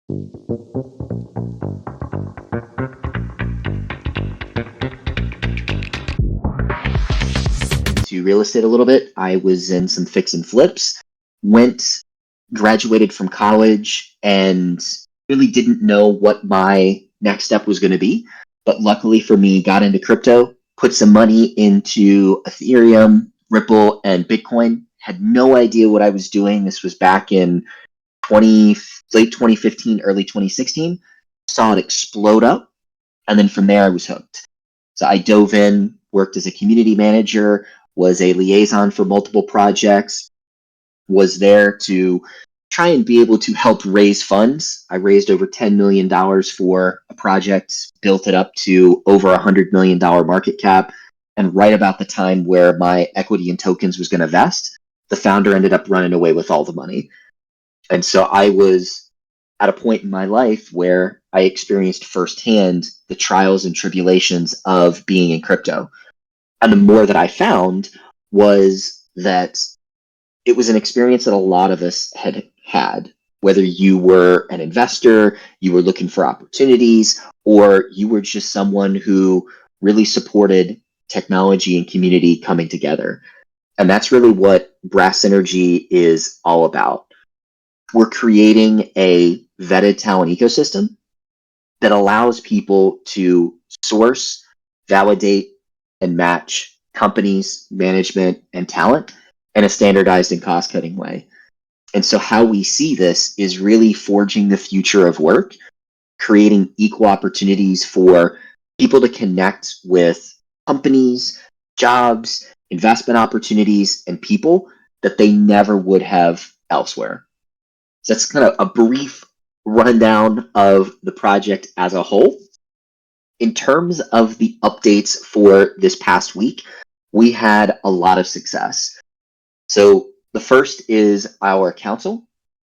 To real estate a little bit. I was in some fix and flips, went, graduated from college, and really didn't know what my next step was going to be. But luckily for me, got into crypto, put some money into Ethereum, Ripple, and Bitcoin. Had no idea what I was doing. This was back in 20, late 2015, early 2016. Saw it explode up, and then from there I was hooked. So I dove in, worked as a community manager, was a liaison for multiple projects, was there to try and be able to help raise funds. I raised over $10 million for a project, built it up to over $100 million market cap. And right about the time where my equity in tokens was going to vest, the founder ended up running away with all the money. And so I was at a point in my life where I experienced firsthand the trials and tribulations of being in crypto. And the more that I found was that it was an experience that a lot of us had, whether you were an investor, you were looking for opportunities, or you were just someone who really supported technology and community coming together. And that's really what Brass Synergy is all about. We're creating a vetted talent ecosystem that allows people to source, validate, and match companies, management, and talent in a standardized and cost-cutting way. And so how we see this is really forging the future of work, creating equal opportunities for people to connect with companies, jobs, investment opportunities, and people that they never would have elsewhere. So that's kind of a brief rundown of the project as a whole. In terms of the updates for this past week, we had a lot of success. So the first is our council.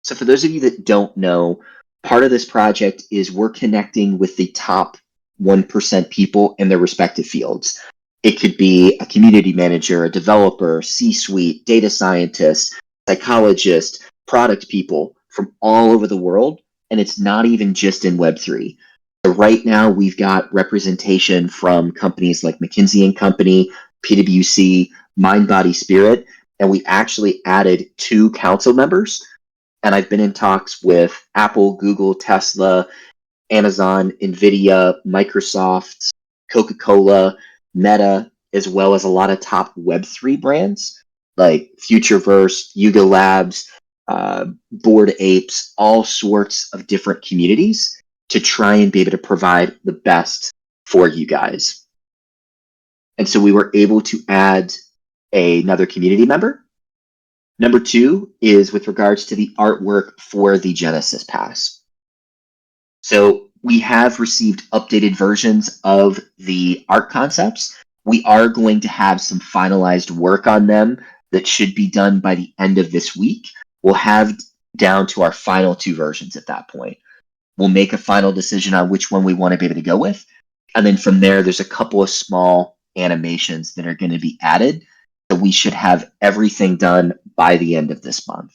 So for those of you that don't know, part of this project is we're connecting with the top 1% people in their respective fields. It could be a community manager, a developer, C-suite, data scientist, psychologist, product people from all over the world. And it's not even just in Web3. So right now we've got representation from companies like McKinsey & Company, PwC, Mind, Body, Spirit, and we actually added 2 council members. And I've been in talks with Apple, Google, Tesla, Amazon, NVIDIA, Microsoft, Coca-Cola, Meta, as well as a lot of top Web3 brands like Futureverse, Yuga Labs, Bored Apes, all sorts of different communities to try and be able to provide the best for you guys. And so we were able to add another community member. Number 2 is with regards to the artwork for the Genesis Pass. So we have received updated versions of the art concepts. We are going to have some finalized work on them that should be done by the end of this week. We'll have down to our final 2 versions at that point. We'll make a final decision on which one we want to be able to go with. And then from there, there's a couple of small animations that are going to be added. So we should have everything done by the end of this month.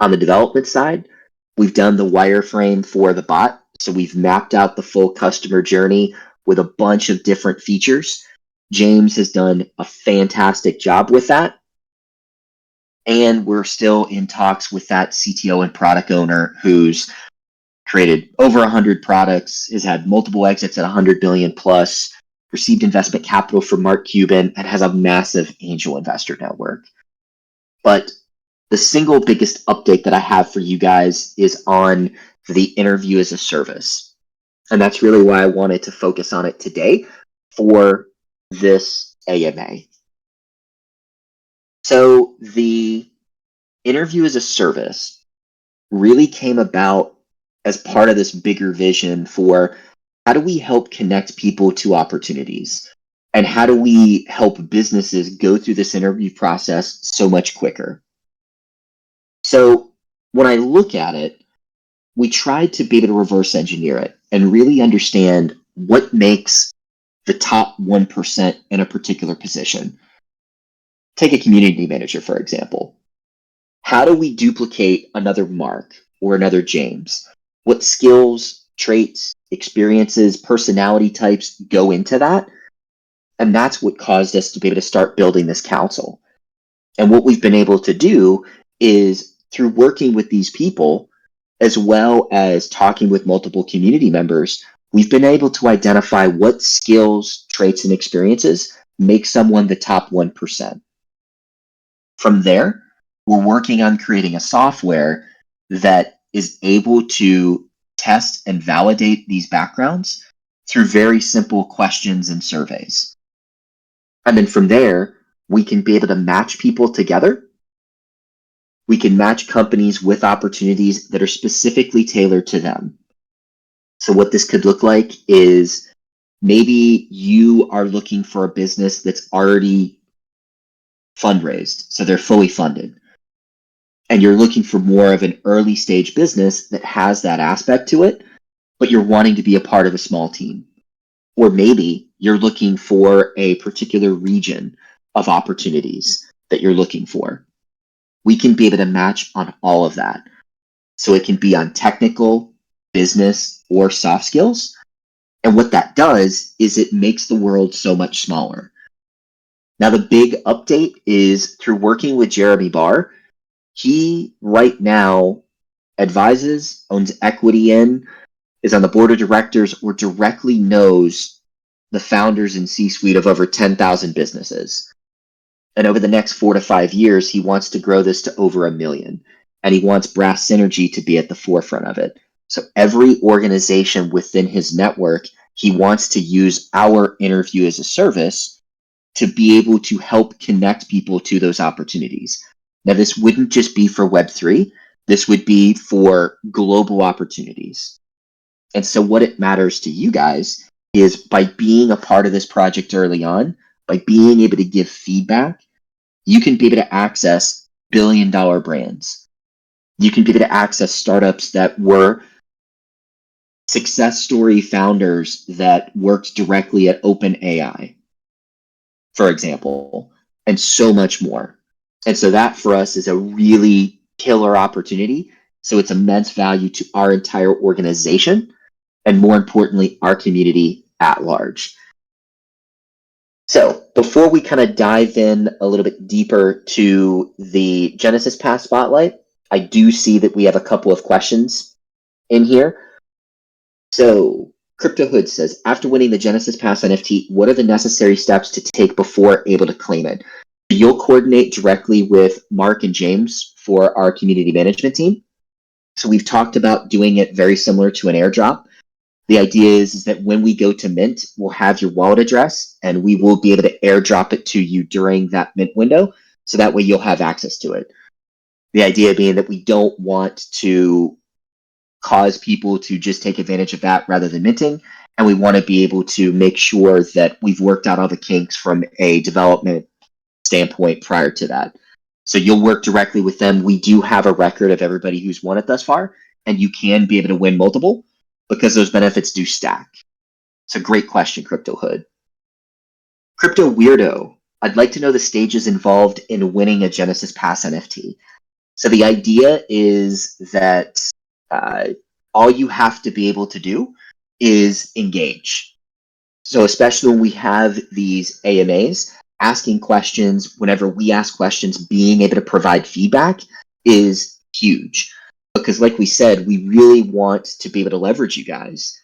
On the development side, we've done the wireframe for the bot. So we've mapped out the full customer journey with a bunch of different features. James has done a fantastic job with that. And we're still in talks with that CTO and product owner who's created over 100 products, has had multiple exits at 100 billion plus, received investment capital from Mark Cuban, and has a massive angel investor network. But the single biggest update that I have for you guys is on the interview as a service. And that's really why I wanted to focus on it today for this AMA. So the interview as a service really came about as part of this bigger vision for how do we help connect people to opportunities? And how do we help businesses go through this interview process so much quicker? So when I look at it, we tried to be able to reverse engineer it and really understand what makes the top 1% in a particular position. Take a community manager, for example. How do we duplicate another Mark or another James? What skills, traits, experiences, personality types go into that? And that's what caused us to be able to start building this council. And what we've been able to do is through working with these people, as well as talking with multiple community members, we've been able to identify what skills, traits, and experiences make someone the top 1%. From there, we're working on creating a software that is able to test and validate these backgrounds through very simple questions and surveys. And then from there, we can be able to match people together. We can match companies with opportunities that are specifically tailored to them. So what this could look like is maybe you are looking for a business that's already fundraised, so they're fully funded. And you're looking for more of an early stage business that has that aspect to it, but you're wanting to be a part of a small team. Or maybe you're looking for a particular region of opportunities that you're looking for. We can be able to match on all of that. So it can be on technical, business, or soft skills. And what that does is it makes the world so much smaller. Now, the big update is through working with Jeremy Barr, he right now advises, owns equity in, is on the board of directors, or directly knows the founders and C-suite of over 10,000 businesses. And over the next 4 to 5 years, he wants to grow this to over 1 million. And he wants Brass Synergy to be at the forefront of it. So every organization within his network, he wants to use our interview as a service to be able to help connect people to those opportunities. Now, this wouldn't just be for Web3. This would be for global opportunities. And so what it matters to you guys is by being a part of this project early on, by being able to give feedback, you can be able to access billion-dollar brands. You can be able to access startups that were success story founders that worked directly at OpenAI, for example, and so much more. And so that for us is a really killer opportunity. So it's immense value to our entire organization and, more importantly, our community at large. So before we kind of dive in a little bit deeper to the Genesis Pass Spotlight, I do see that we have a couple of questions in here. So Crypto Hood says, after winning the Genesis Pass NFT, what are the necessary steps to take before able to claim it? You'll coordinate directly with Mark and James for our community management team. So we've talked about doing it very similar to an airdrop. The idea is that when we go to mint, we'll have your wallet address and we will be able to airdrop it to you during that mint window. So that way you'll have access to it. The idea being that we don't want to cause people to just take advantage of that rather than minting. And we want to be able to make sure that we've worked out all the kinks from a development standpoint prior to that. So you'll work directly with them. We do have a record of everybody who's won it thus far, and you can be able to win multiple because those benefits do stack. It's a great question, Crypto Hood. Crypto Weirdo, I'd like to know the stages involved in winning a Genesis Pass NFT. So the idea is that all you have to be able to do is engage. So especially when we have these AMAs, asking questions, whenever we ask questions, being able to provide feedback is huge. Because like we said, we really want to be able to leverage you guys.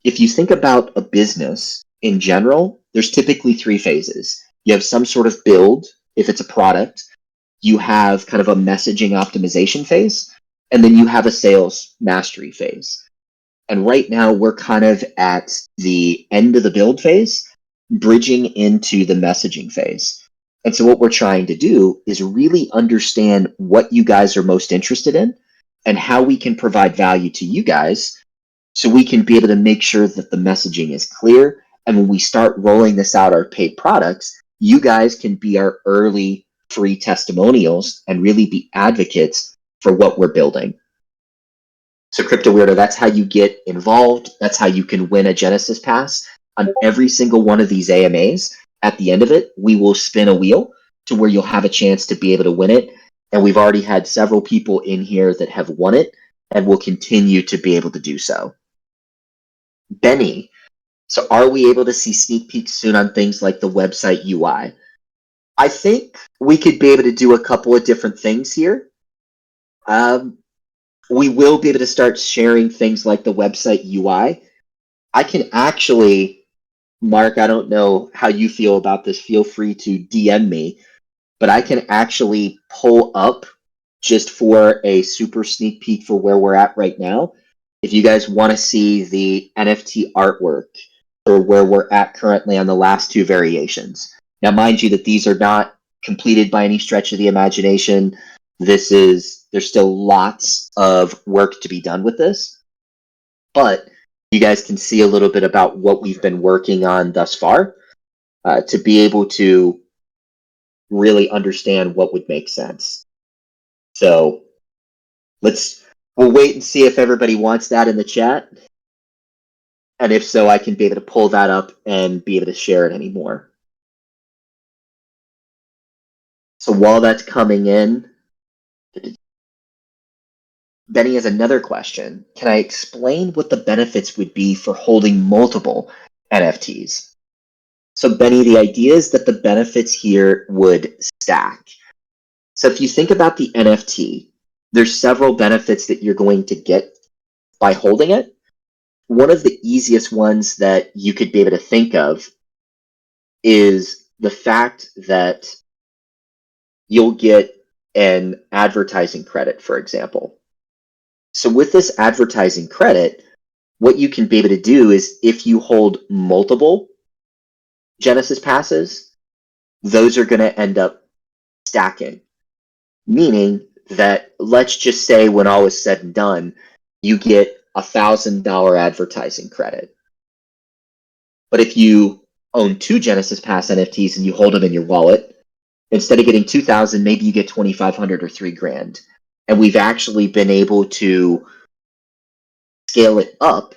If you think about a business in general, there's typically 3 phases. You have some sort of build, if it's a product. You have kind of a messaging optimization phase, and then you have a sales mastery phase. And right now we're kind of at the end of the build phase, bridging into the messaging phase. And so what we're trying to do is really understand what you guys are most interested in and how we can provide value to you guys so we can be able to make sure that the messaging is clear. And when we start rolling this out, our paid products, you guys can be our early free testimonials and really be advocates for what we're building. So Crypto Weirdo, that's how you get involved. That's how you can win a Genesis Pass. On every single one of these AMAs, at the end of it, we will spin a wheel to where you'll have a chance to be able to win it. And we've already had several people in here that have won it. and will continue to be able to do so. Benny, so are we able to see sneak peeks soon on things like the website UI? I think we could be able to do a couple of different things here. We will be able to start sharing things like the website UI. I can actually, Mark, I don't know how you feel about this. Feel free to DM me, but I can actually pull up just for a super sneak peek for where we're at right now. If you guys want to see the NFT artwork or where we're at currently on the last two variations. Now, mind you that these are not completed by any stretch of the imagination. There's still lots of work to be done with this, but you guys can see a little bit about what we've been working on thus far to be able to really understand what would make sense. So we'll wait and see if everybody wants that in the chat. And if so, I can be able to pull that up and be able to share it anymore. So while that's coming in, Benny has another question. Can I explain what the benefits would be for holding multiple NFTs? So Benny, the idea is that the benefits here would stack. So if you think about the NFT, there's several benefits that you're going to get by holding it. One of the easiest ones that you could be able to think of is the fact that you'll get an advertising credit, for example. So with this advertising credit, what you can be able to do is if you hold multiple Genesis passes, those are going to end up stacking, meaning that let's just say when all is said and done, you get $1,000 advertising credit. But if you own two Genesis Pass NFTs and you hold them in your wallet, instead of getting 2,000, maybe you get 2,500 or $3,000. And we've actually been able to scale it up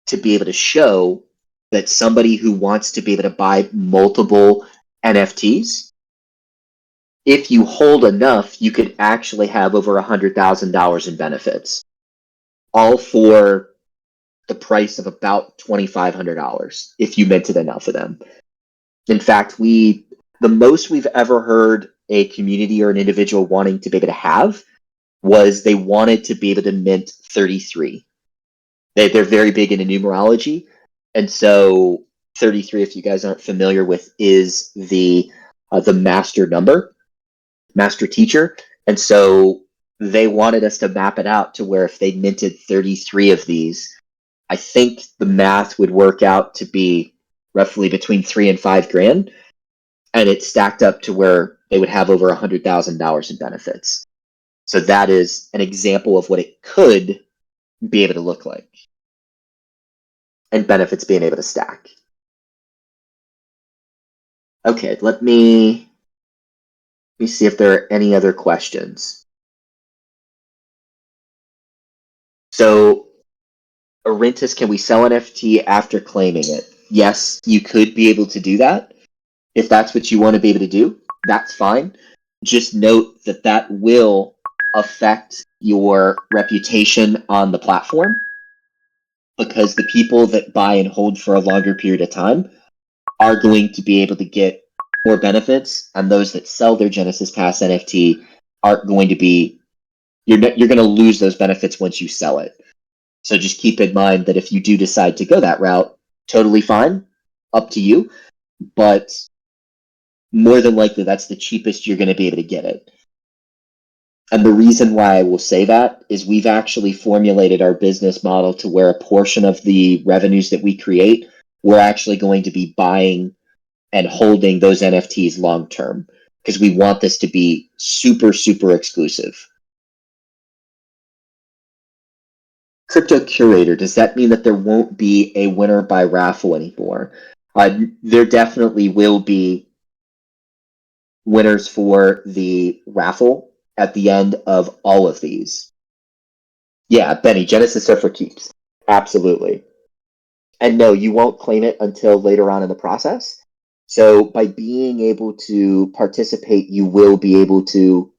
to be able to show that somebody who wants to be able to buy multiple NFTs, if you hold enough, you could actually have over $100,000 in benefits, all for the price of about $2,500 if you minted enough of them. In fact, the most we've ever heard a community or an individual wanting to be able to have was they wanted to be able to mint 33. They're very big into numerology, and so 33, if you guys aren't familiar with, is the master number, master teacher, and so they wanted us to map it out to where if they minted 33 of these, I think the math would work out to be roughly between $3,000 and $5,000, and it stacked up to where they would have over $100,000 in benefits. So that is an example of what it could be able to look like, and benefits being able to stack. Okay, let me see if there are any other questions. So, Orintis, can we sell NFT after claiming it? Yes, you could be able to do that. If that's what you want to be able to do, that's fine. Just note that that will affect your reputation on the platform, because the people that buy and hold for a longer period of time are going to be able to get more benefits, and those that sell their Genesis Pass NFT aren't going to be. You're going to lose those benefits once you sell it. So just keep in mind that if you do decide to go that route, totally fine, up to you. But more than likely, that's the cheapest you're going to be able to get it. And the reason why I will say that is we've actually formulated our business model to where a portion of the revenues that we create, we're actually going to be buying and holding those NFTs long term, because we want this to be super, super exclusive. Crypto Curator, does that mean that there won't be a winner by raffle anymore? There definitely will be winners for the raffle at the end of all of these. Yeah, Benny, Genesis are for keeps. Absolutely. And no, you won't claim it until later on in the process. So by being able to participate, you will be able to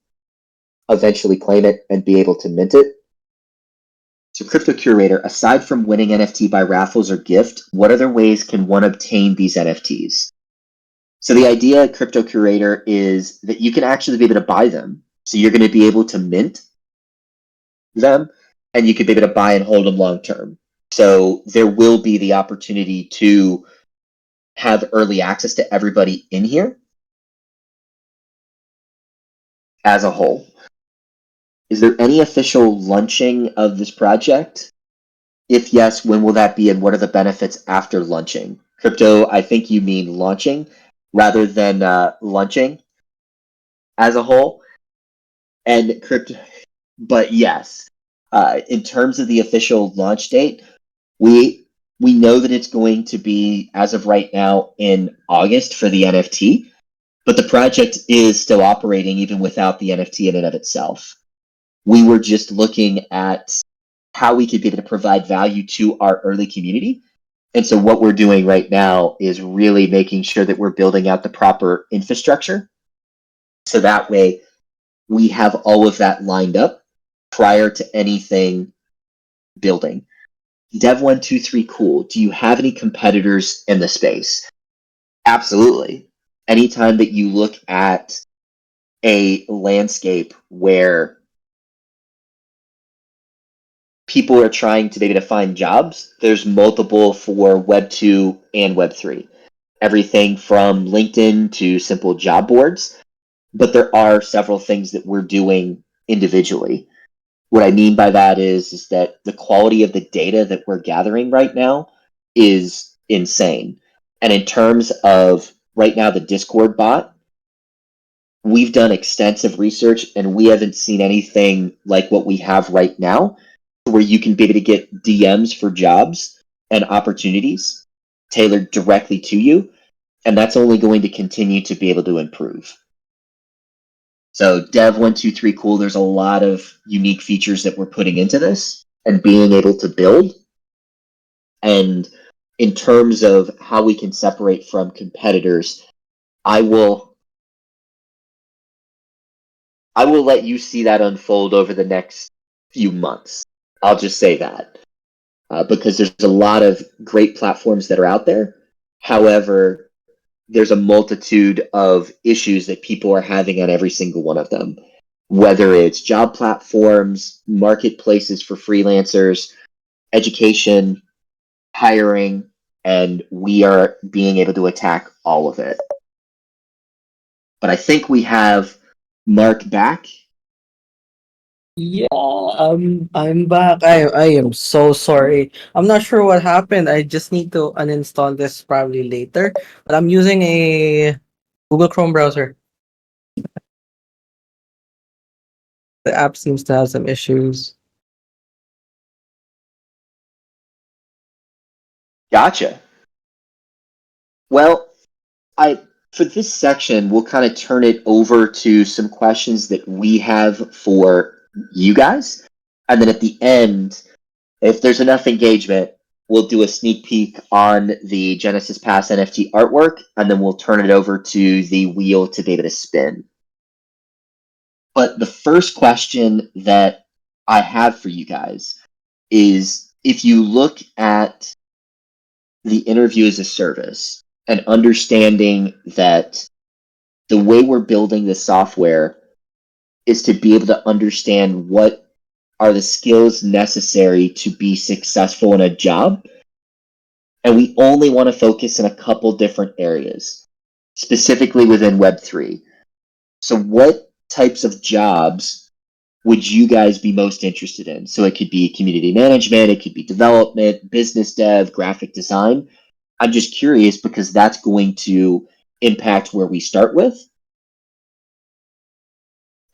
eventually claim it and be able to mint it. So, Crypto Curator, aside from winning NFT by raffles or gift, what other ways can one obtain these NFTs? So, the idea at Crypto Curator is that you can actually be able to buy them. So, you're going to be able to mint them and you could be able to buy and hold them long term. So, there will be the opportunity to have early access to everybody in here as a whole. Is there any official launching of this project? If yes, when will that be and what are the benefits after launching? Crypto, I think you mean launching rather than launching as a whole. And crypto, but yes, in terms of the official launch date, we we know that it's going to be as of right now in August for the NFT, but the project is still operating even without the NFT in and of itself. We were just looking at how we could be able to provide value to our early community. And so what we're doing right now is really making sure that we're building out the proper infrastructure. So that way we have all of that lined up prior to anything building. Dev123 cool. Do you have any competitors in the space? Absolutely. Anytime that you look at a landscape where people are trying to maybe to find jobs, there's multiple for Web 2 and Web 3. Everything from LinkedIn to simple job boards, but there are several things that we're doing individually. What I mean by that is that the quality of the data that we're gathering right now is insane. And in terms of right now, the Discord bot, we've done extensive research and we haven't seen anything like what we have right now, where you can be able to get DMs for jobs and opportunities tailored directly to you. And that's only going to continue to be able to improve. So Dev123 cool, there's a lot of unique features that we're putting into this and being able to build. And in terms of how we can separate from competitors, I will let you see that unfold over the next few months. I'll just say that. Because there's a lot of great platforms that are out there. However, there's a multitude of issues that people are having on every single one of them, whether it's job platforms, marketplaces for freelancers, education, hiring, and we are being able to attack all of it. But I think we have Mark back. Yeah, I'm back. I am so sorry. I'm not sure what happened. I just need to uninstall this probably later. But I'm using a Google Chrome browser. The app seems to have some issues. Gotcha. Well, I for this section, we'll kind of turn it over to some questions that we have for you guys. And then at the end, if there's enough engagement, we'll do a sneak peek on the Genesis Pass NFT artwork, and then we'll turn it over to the wheel to be able to spin. But the first question that I have for you guys is if you look at the interview as a service and understanding that the way we're building the software is to be able to understand what are the skills necessary to be successful in a job. And we only want to focus in a couple different areas, specifically within Web3. So, what types of jobs would you guys be most interested in? So, it could be community management, it could be development, business dev, graphic design. I'm just curious because that's going to impact where we start with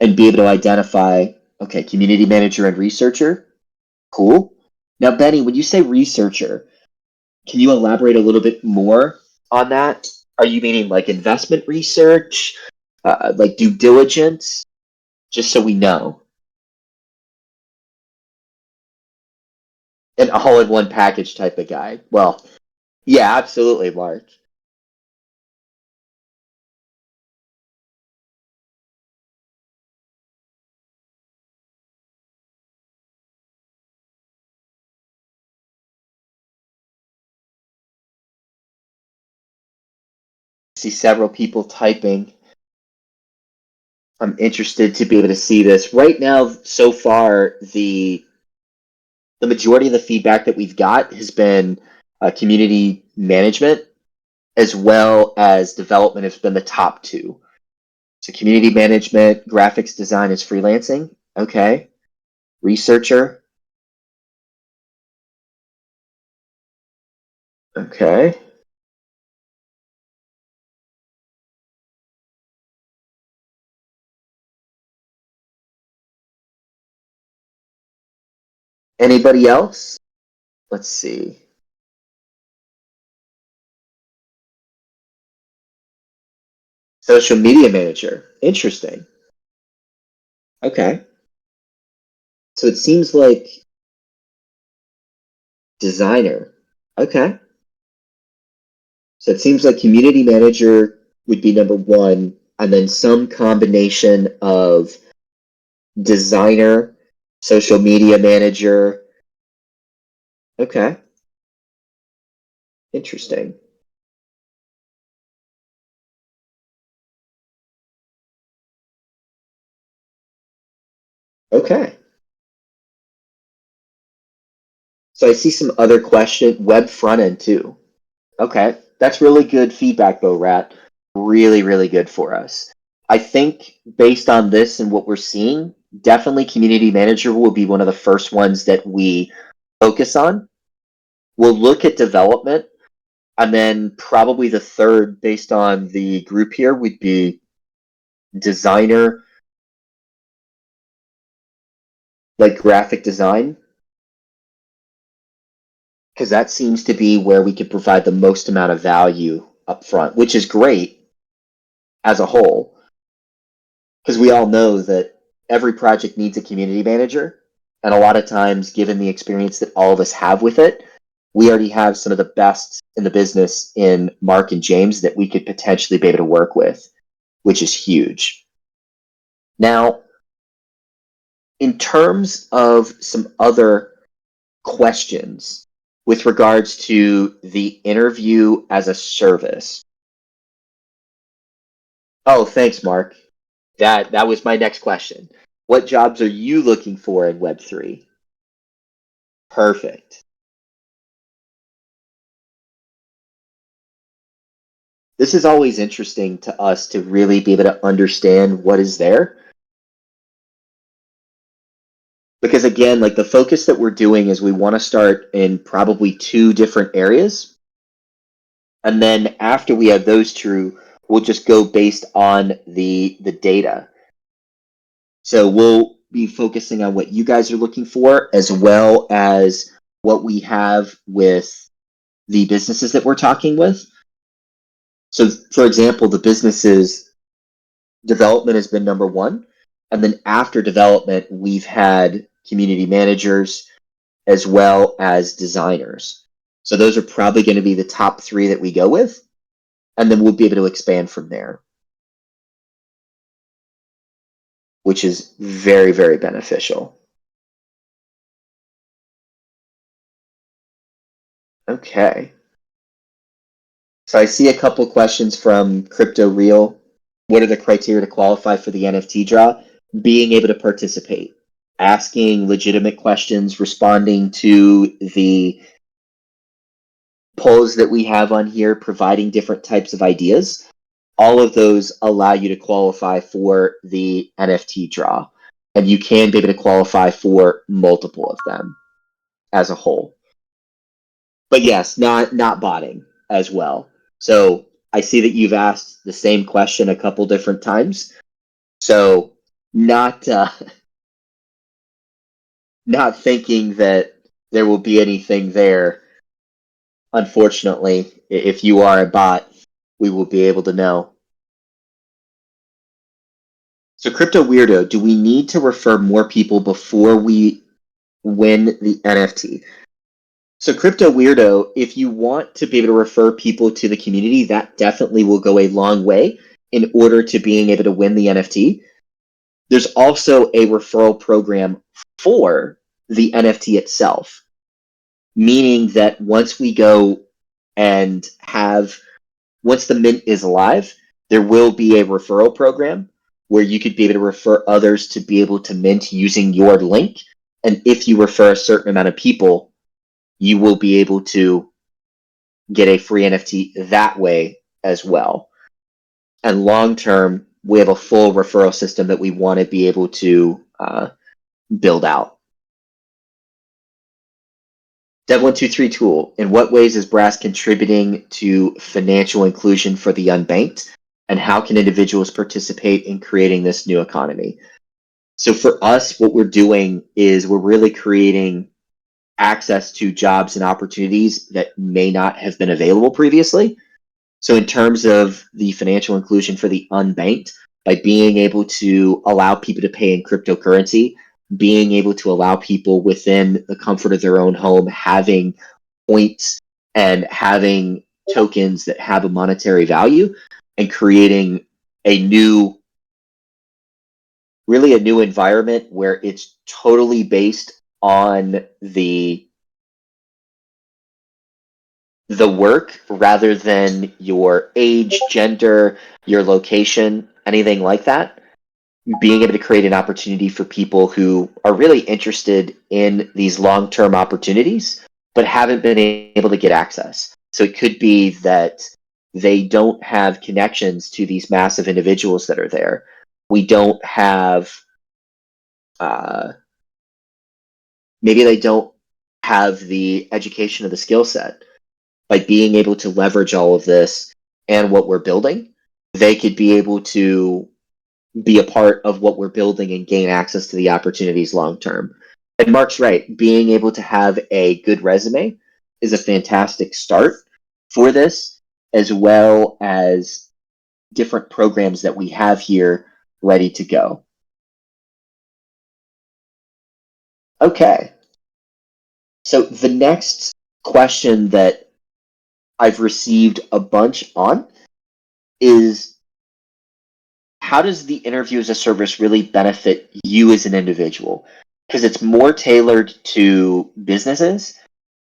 and be able to identify, okay, community manager and researcher. Cool. Now, Benny, when you say researcher, can you elaborate a little bit more on that? Are you meaning like investment research, like due diligence, just so we know? An all in one package type of guy. Well, yeah, absolutely, Mark. see several people typing. I'm interested to be able to see this. Right now, so far, the majority of the feedback that we've got has been community management as well as development has been the top two. So community management, graphics design is freelancing. Okay. Researcher. Okay. Anybody else? Let's see. Social media manager. Interesting. Okay. So it seems like designer. Okay. So it seems like community manager would be number one, and then some combination of designer, social media manager. Okay. Interesting. Okay. So I see some other question, web front end too. Okay. That's really good feedback though, Rat. Really, really good for us. I think based on this and what we're seeing, definitely community manager will be one of the first ones that we focus on. We'll look at development, and then probably the third, based on the group here, would be designer, like graphic design, because that seems to be where we could provide the most amount of value up front, which is great as a whole, because we all know that every project needs a community manager. And a lot of times, given the experience that all of us have with it, we already have some of the best in the business in Mark and James that we could potentially be able to work with, which is huge. Now, in terms of some other questions with regards to the interview as a service. Oh, thanks, Mark. That was my next question. What jobs are you looking for in Web3? Perfect. This is always interesting to us to really be able to understand what is there. Because again, like the focus that we're doing is we want to start in probably two different areas. And then after we have those two, we'll just go based on the data. So we'll be focusing on what you guys are looking for as well as what we have with the businesses that we're talking with. So for example, the businesses development has been number one. And then after development, we've had community managers as well as designers. So those are probably going to be the top three that we go with. And then we'll be able to expand from there, which is very, very beneficial. Okay. So I see a couple questions from Crypto Real. What are the criteria to qualify for the NFT draw? Being able to participate, asking legitimate questions, responding to the polls that we have on here, providing different types of ideas. All of those allow you to qualify for the NFT draw. And you can be able to qualify for multiple of them as a whole. But yes, not botting as well. So I see that you've asked the same question a couple different times. So not not thinking that there will be anything there. Unfortunately, if you are a bot, we will be able to know. So Crypto Weirdo, do we need to refer more people before we win the NFT? So Crypto Weirdo, if you want to be able to refer people to the community, that definitely will go a long way in order to being able to win the NFT. There's also a referral program for the NFT itself, meaning that once we go and have once the Mint is live, there will be a referral program where you could be able to refer others to be able to Mint using your link. And if you refer a certain amount of people, you will be able to get a free NFT that way as well. And long term, we have a full referral system that we want to be able to build out. Dev123 tool. In what ways is Brass contributing to financial inclusion for the unbanked? And how can individuals participate in creating this new economy? So for us, what we're doing is we're really creating access to jobs and opportunities that may not have been available previously. So in terms of the financial inclusion for the unbanked, by being able to allow people to pay in cryptocurrency, being able to allow people within the comfort of their own home having points and having tokens that have a monetary value, and creating a new environment where it's totally based on the work rather than your age, gender, your location, anything like that. Being able to create an opportunity for people who are really interested in these long-term opportunities but haven't been able to get access. So it could be that they don't have connections to these massive individuals that are there. We don't have maybe they don't have the education or the skill set. By being able to leverage all of this and what we're building, they could be able to be a part of what we're building and gain access to the opportunities long term. And Mark's right, being able to have a good resume is a fantastic start for this, as well as different programs that we have here ready to go. Okay. So the next question that I've received a bunch on is, how does the interview as a service really benefit you as an individual? Because it's more tailored to businesses.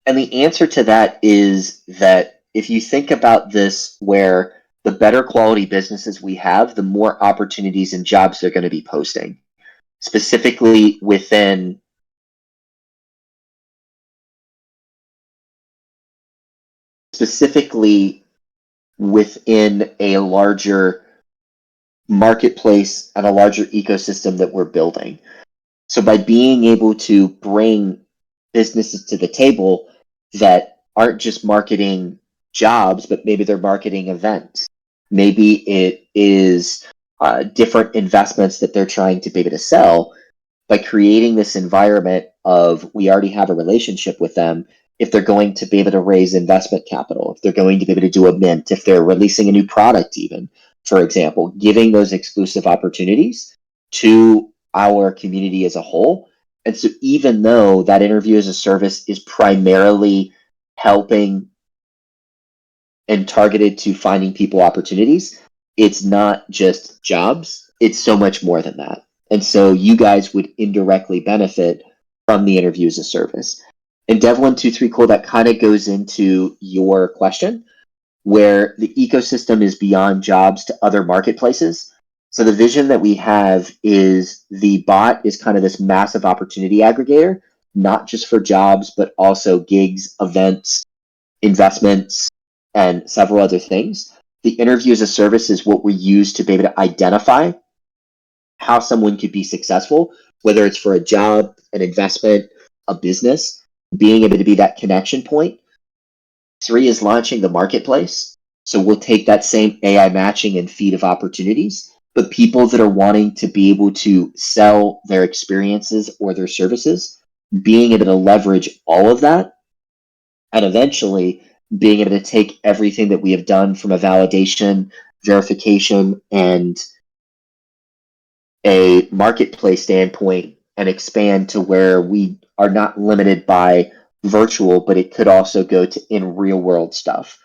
And the answer to that is that if you think about this, where the better quality businesses we have, the more opportunities and jobs they're going to be posting, specifically within a larger marketplace and a larger ecosystem that we're building. So by being able to bring businesses to the table that aren't just marketing jobs, but maybe they're marketing events. Maybe it is different investments that they're trying to be able to sell. By creating this environment of, we already have a relationship with them, if they're going to be able to raise investment capital, if they're going to be able to do a mint, if they're releasing a new product even, for example, giving those exclusive opportunities to our community as a whole. And so even though that interview as a service is primarily helping and targeted to finding people opportunities, it's not just jobs, it's so much more than that. And so you guys would indirectly benefit from the interview as a service. And Dev123 Cool, that kind of goes into your question, where the ecosystem is beyond jobs to other marketplaces. So the vision that we have is the bot is kind of this massive opportunity aggregator, not just for jobs, but also gigs, events, investments, and several other things. The interview as a service is what we use to be able to identify how someone could be successful, whether it's for a job, an investment, a business, being able to be that connection point. 3 is launching the marketplace. So we'll take that same AI matching and feed of opportunities, but people that are wanting to be able to sell their experiences or their services, being able to leverage all of that, and eventually being able to take everything that we have done from a validation, verification, and a marketplace standpoint and expand to where we are not limited by virtual, but it could also go to in real world stuff.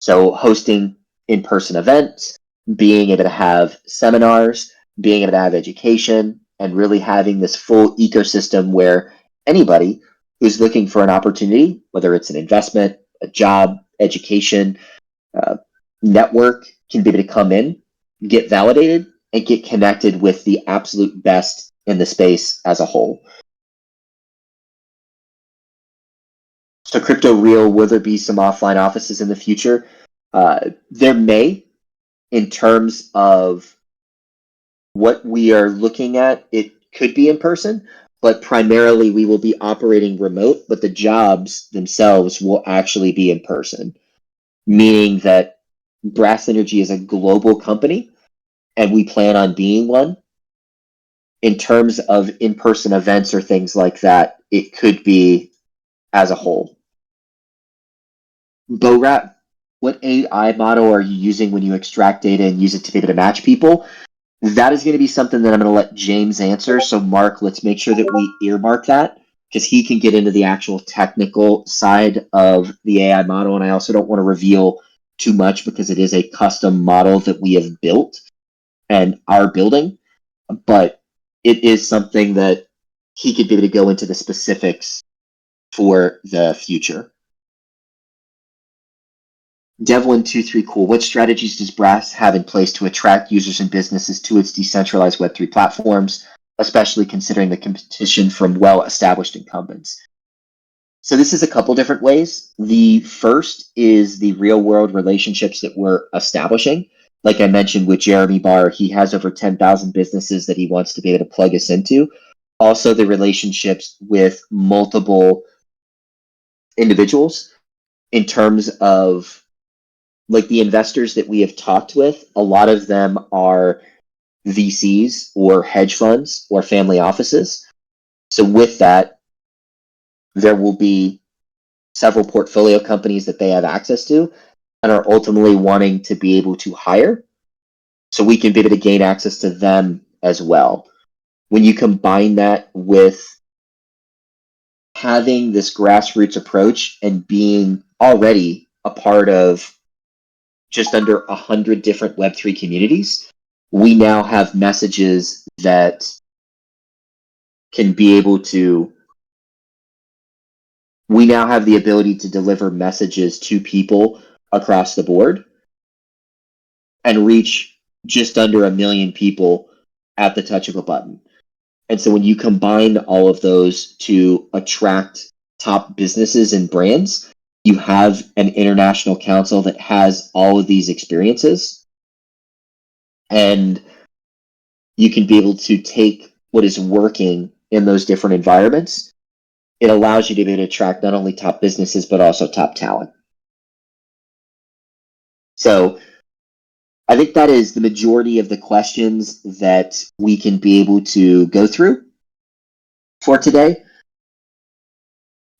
So hosting in-person events, being able to have seminars, being able to have education, and really having this full ecosystem where anybody who's looking for an opportunity, whether it's an investment, a job, education, network can be able to come in, get validated, and get connected with the absolute best in the space as a whole. So Crypto Real, will there be some offline offices in the future? There may, in terms of what we are looking at, it could be in person, but primarily we will be operating remote, but the jobs themselves will actually be in person, meaning that Brass Energy is a global company and we plan on being one. In terms of in-person events or things like that, it could be as a whole. BoRat, what AI model are you using when you extract data and use it to be able to match people? That is going to be something that I'm going to let James answer. So, Mark, let's make sure that we earmark that because he can get into the actual technical side of the AI model. And I also don't want to reveal too much because it is a custom model that we have built and are building. But it is something that he could be able to go into the specifics for the future. Devlin23 Cool. What strategies does Brass have in place to attract users and businesses to its decentralized Web3 platforms, especially considering the competition from well-established incumbents? So this is a couple different ways. The first is the real-world relationships that we're establishing. Like I mentioned with Jeremy Barr, he has over 10,000 businesses that he wants to be able to plug us into. Also, the relationships with multiple individuals in terms of like the investors that we have talked with, a lot of them are VCs or hedge funds or family offices. So with that, there will be several portfolio companies that they have access to and are ultimately wanting to be able to hire. So we can be able to gain access to them as well. When you combine that with having this grassroots approach and being already a part of just under 100 different Web3 communities, we now have messages that can be able to, we now have the ability to deliver messages to people across the board and reach just under 1 million people at the touch of a button. And so when you combine all of those to attract top businesses and brands, you have an international council that has all of these experiences. And you can be able to take what is working in those different environments. It allows you to be able to attract not only top businesses, but also top talent. So I think that is the majority of the questions that we can be able to go through for today.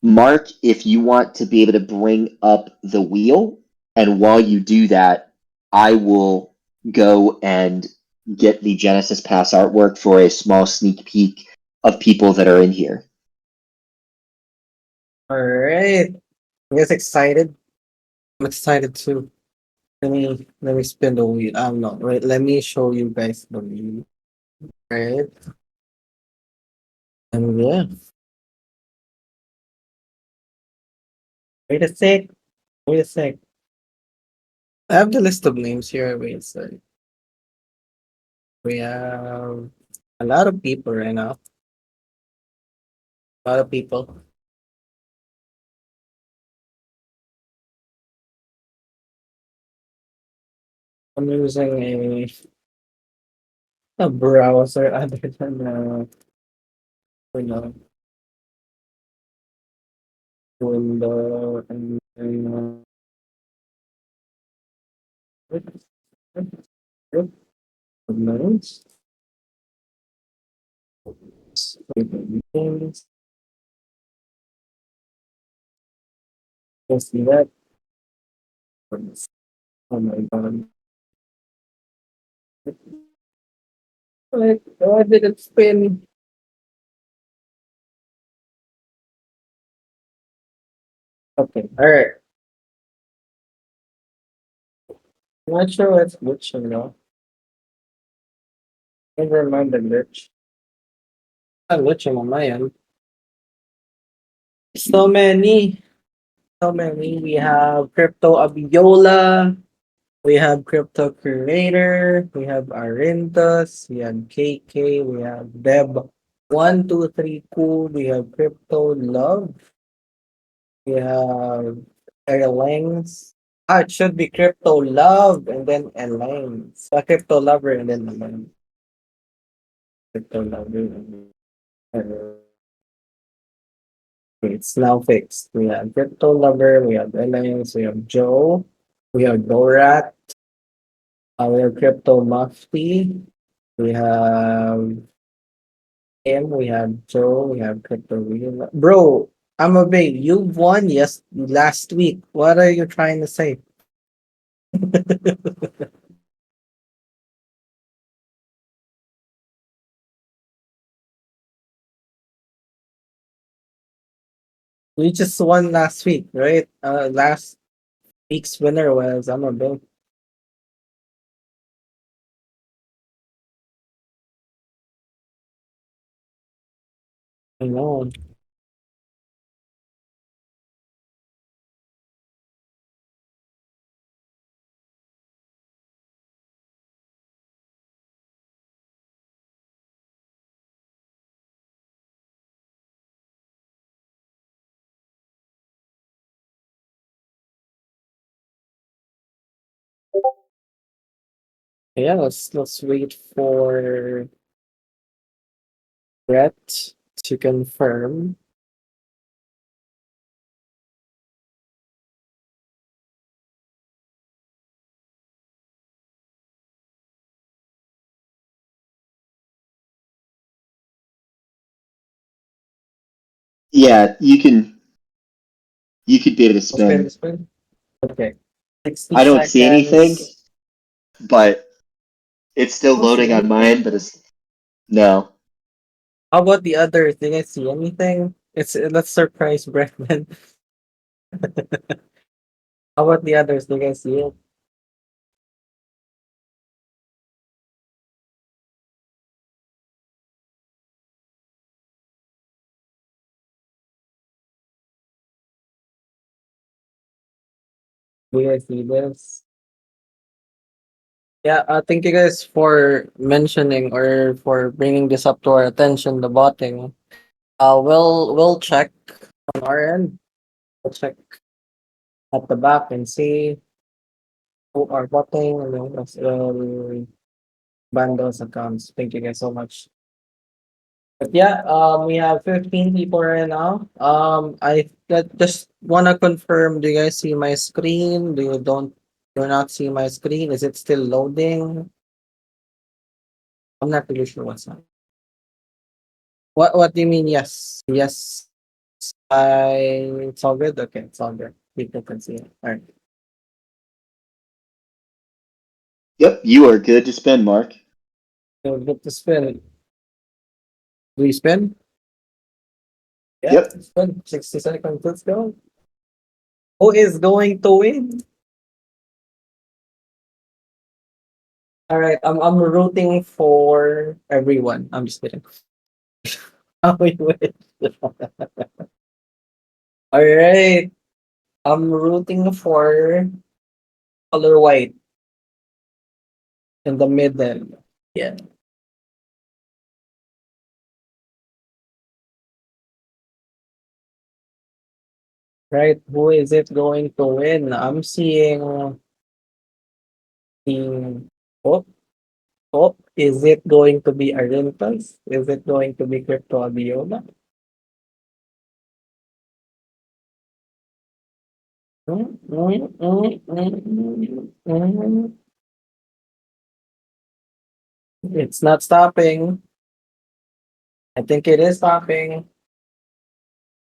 Mark, if you want to be able to bring up the wheel, and while you do that, I will go and get the Genesis Pass artwork for a small sneak peek of people that are in here. All right. You guys excited? I'm excited too. Let me spin the wheel. No, wait, let me show you guys the wheel. Right. And yeah. Wait a sec. Wait a sec. I have the list of names here. Wait a sec. We have a lot of people right now. A lot of people. I'm using a browser other than you know window and notes. Just see that. Oh my god. Like, why did it spin? Okay, alright. I'm not sure what's glitching now. Never mind the glitch. Not glitching on my end. So many. So many. We have Crypto Abiola. We have Crypto Creator, we have Arintas, we have KK, we have Deb 123 Cool, we have Crypto Love, we have Airlines. Ah, it should be Crypto Love and then Airlines. Crypto Lover and then Airlines. Crypto Lover. It's now fixed. We have Crypto Lover, we have Airlines, we have Joe, we have Dorat, we have Crypto Mufti, we have him, we have Joe, we have Crypto Real. Bro, I'm a big. You won last week. What are you trying to say? We just won last week, right? Last week's winner was I'm a big. I know. Yeah, let's wait for Brett to confirm. Yeah, you could be able to Spin, spin. spin. Okay. 60 I don't see anything, seconds. but it's still I don't see loading on mine. anything. But it's no. How about the other thing? I see anything? It's let's surprise Brendan. How about the others? Do you guys see it? Do you guys see this? Yeah, thank you guys for mentioning or for bringing this up to our attention. The botting. We'll check on our end. We'll check at the back and see who are botting and then ban those accounts. Thank you guys so much. But yeah, we have 15 people right now. Just wanna confirm. Do you guys see my screen? Do not see my screen? Is it still loading? I'm not really sure what's up. What do you mean? Yes, yes. It's all good. Okay, it's all good. People can see it. All right. Yep, you are good to spin, Mark. So good to spin. Do we spin? Yeah, Yep. spin. 60 seconds. Let's go. Who is going to win? All right. I'm rooting for everyone. I'm just kidding. Oh, we win. All right. I'm rooting for color white in the middle. Yeah. Right. Who is it going to win? I'm seeing the oh, oh, is it going to be Arentas? Is it going to be Crypto Abiola? Mm, mm, mm, mm, mm. It's not stopping. I think it is stopping.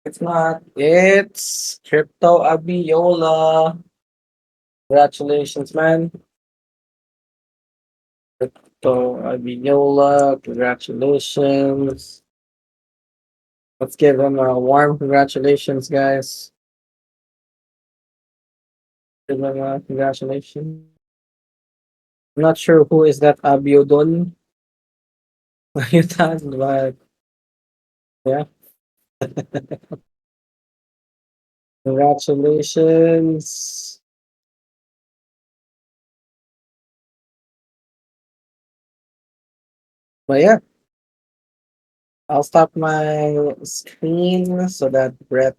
It's not. It's Crypto Abiola. Congratulations, man. Crypto Abiola. Congratulations. Let's give him a warm congratulations, guys. Give him a congratulations. I'm not sure who is that Abiodun. But yeah. Congratulations. But yeah, I'll stop my screen so that Brett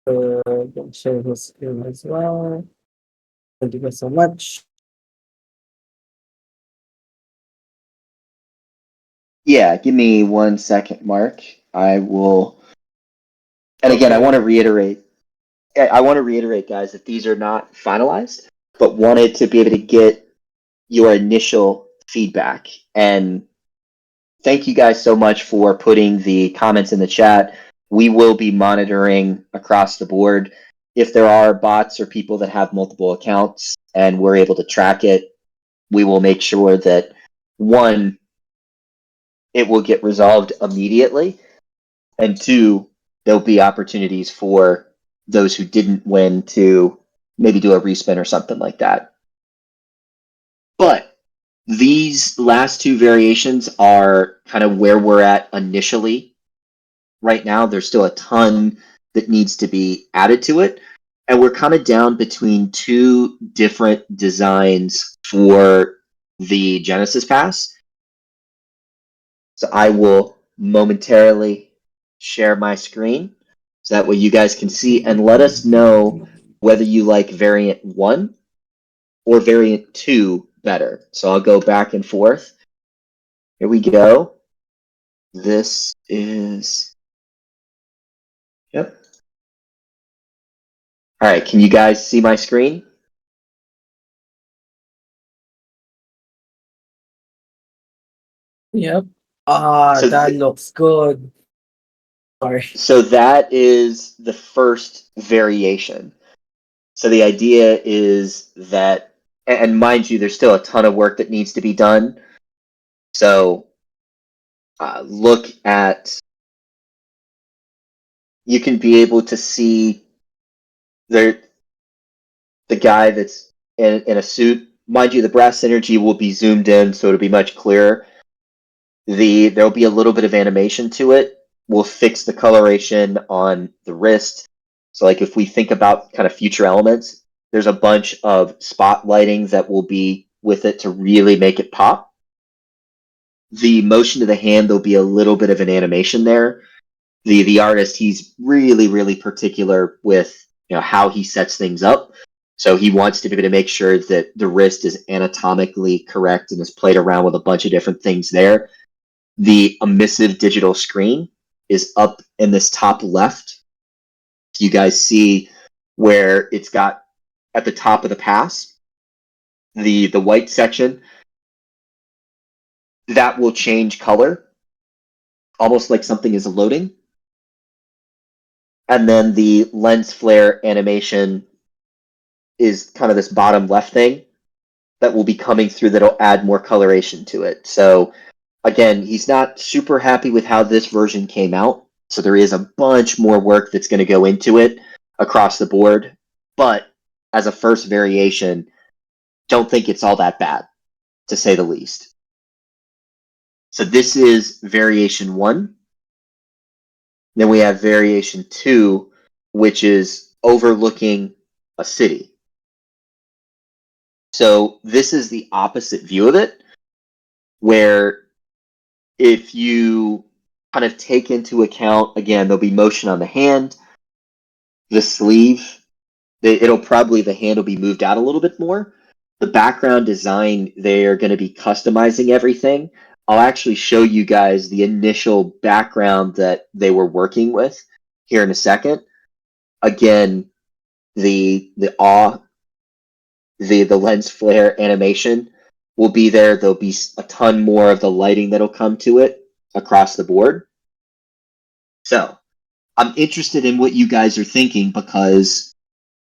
can share his screen as well. Thank you guys so much. Yeah, give me 1 second, Mark. I will. And again, I Okay. want to reiterate. I want to reiterate, guys, that these are not finalized, but wanted to be able to get your initial feedback. And thank you guys so much for putting the comments in the chat. We will be monitoring across the board. If there are bots or people that have multiple accounts and we're able to track it, we will make sure that one, it will get resolved immediately, and two, there'll be opportunities for those who didn't win to maybe do a respin or something like that. But these last two variations are kind of where we're at initially. Right now, there's still a ton that needs to be added to it. And we're kind of down between two different designs for the Genesis Pass. So I will momentarily share my screen so that way you guys can see and let us know whether you like variant 1 or variant 2 better. So I'll go back and forth. Here we go. This is, yep. All right, can you guys see my screen? Yep. Ah, So, that looks good. Sorry. so that is the first variation. So the idea is that, and mind you, there's still a ton of work that needs to be done. So look at, you can be able to see the guy that's in a suit. Mind you, the brass synergy will be zoomed in, so it'll be much clearer. There'll be a little bit of animation to it. We'll fix the coloration on the wrist. So like if we think about kind of future elements, there's a bunch of spotlighting that will be with it to really make it pop. The motion of the hand, there'll be a little bit of an animation there. The artist, he's really particular with how he sets things up. So he wants to be able to make sure that the wrist is anatomically correct and is played around with a bunch of different things there. The emissive digital screen is up in this top left. You guys see where it's got at the top of the pass, the white section, that will change color, almost like something is loading. And then the lens flare animation is kind of this bottom left thing that will be coming through that'll add more coloration to it. So again, he's not super happy with how this version came out. So there is a bunch more work that's going to go into it across the board. But as a first variation, don't think it's all that bad, to say the least. So this is variation 1. Then we have variation 2, which is overlooking a city. So this is the opposite view of it, where if you kind of take into account, again, there'll be motion on the hand, the sleeve, the hand will be moved out a little bit more. The background design, they are going to be customizing everything. I'll actually show you guys the initial background that they were working with here in a second. Again, the awe, the lens flare animation will be there. There'll be a ton more of the lighting that'll come to it across the board. So I'm interested in what you guys are thinking because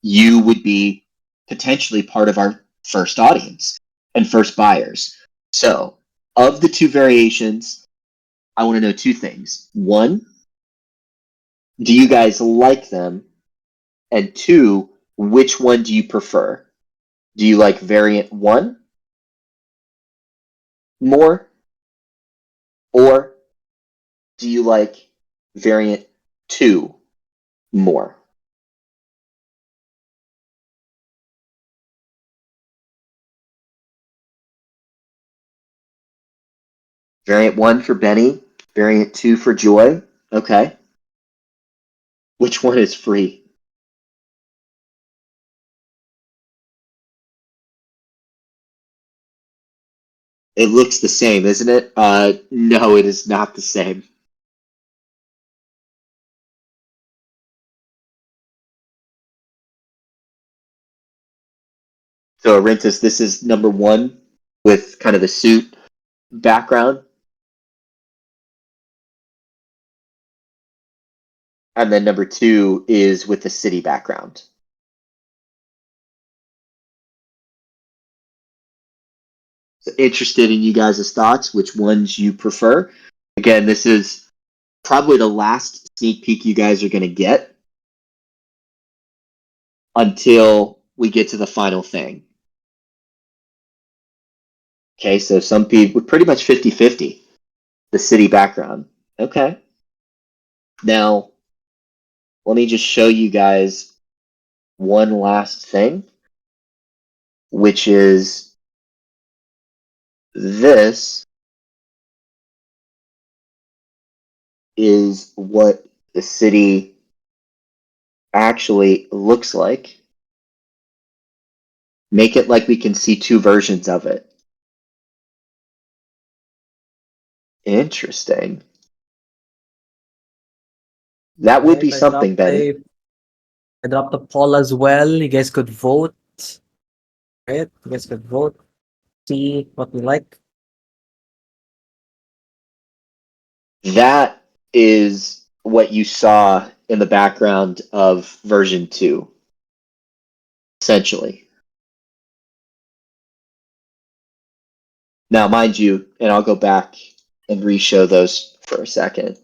you would be potentially part of our first audience and first buyers. So, of the two variations, I want to know two things. One, do you guys like them? And two, which one do you prefer? Do you like variant 1 more? Or do you like variant 2 more? Variant 1 for Benny. Variant 2 for Joy. Okay. Which one is free? It looks the same, isn't it? No, it is not the same. So, Arintus, this is number 1 with kind of the suit background. And then number 2 is with the city background. So interested in you guys' thoughts, which ones you prefer. Again, this is probably the last sneak peek you guys are going to get until we get to the final thing. Okay, so some people, pretty much 50-50, the city background. Okay. Now, let me just show you guys one last thing, which is this is what the city actually looks like. Make it like we can see 2 versions of it. Interesting. That would be Right, something, Benny. I dropped a poll as well. You guys could vote. Right? You guys could vote. See what we like. That is what you saw in the background of version 2, essentially. Now, mind you, and I'll go back and re-show those for a second.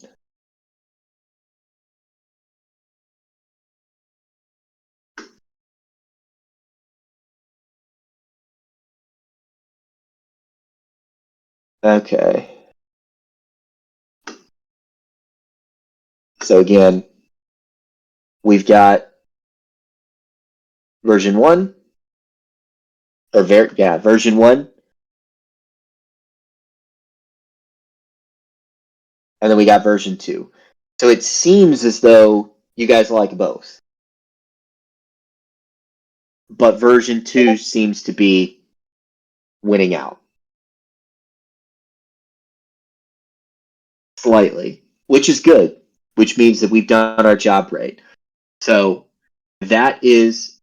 Okay. So again, we've got version 1, or version 1, and then we got version 2. So it seems as though you guys like both. But version 2 seems to be winning out. Slightly, which is good, which means that we've done our job right. So that is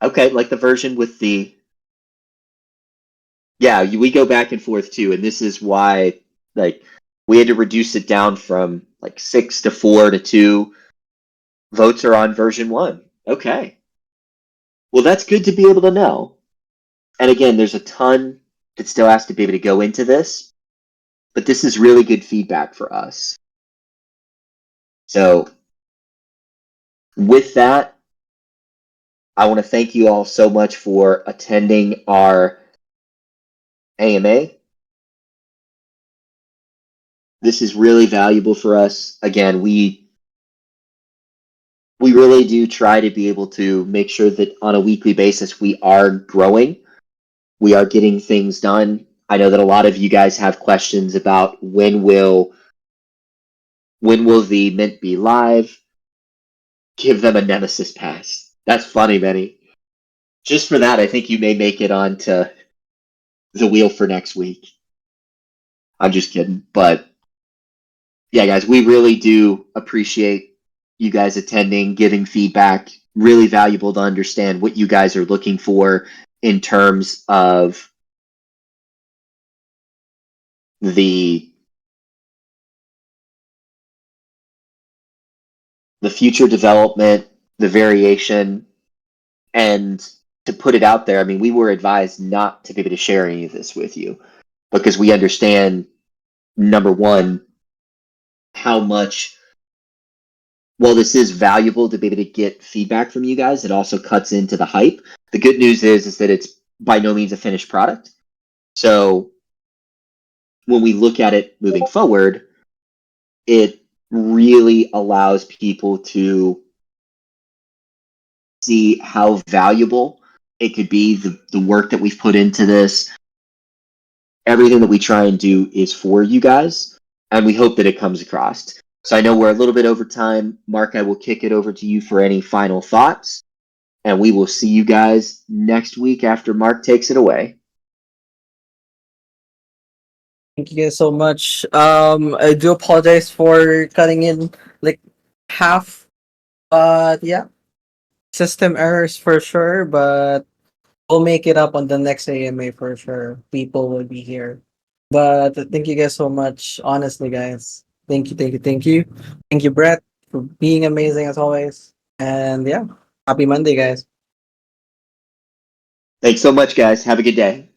okay, like the version with the we go back and forth too, and this is why like we had to reduce it down from like 6 to 4 to 2. Votes are on version 1. Okay. Well, that's good to be able to know. And again, there's a ton that still has to be able to go into this, but this is really good feedback for us. So with that, I want to thank you all so much for attending our AMA. This is really valuable for us. Again, we really do try to be able to make sure that on a weekly basis we are growing. We are getting things done. I know that a lot of you guys have questions about when will the Mint be live? Give them a Nemesis pass. That's funny, Benny. Just for that, I think you may make it onto the wheel for next week. I'm just kidding. But yeah, guys, we really do appreciate you guys attending, giving feedback. Really valuable to understand what you guys are looking for in terms of the future development, the variation, and to put it out there. I mean, we were advised not to be able to share any of this with you because we understand, number one, how much, while this is valuable to be able to get feedback from you guys, it also cuts into the hype. The good news is that it's by no means a finished product. So when we look at it moving forward, it really allows people to see how valuable it could be, the work that we've put into this, everything that we try and do is for you guys, and we hope that it comes across. So I know we're a little bit over time. Mark, I will kick it over to you for any final thoughts, and we will see you guys next week after Mark takes it away. Thank you guys so much. I do apologize for cutting in like half. Yeah, system errors for sure, but we'll make it up on the next AMA for sure. People will be here. But thank you guys so much. Honestly, guys. Thank you, thank you, thank you. Thank you, Brett, for being amazing as always. And yeah, happy Monday, guys. Thanks so much, guys. Have a good day.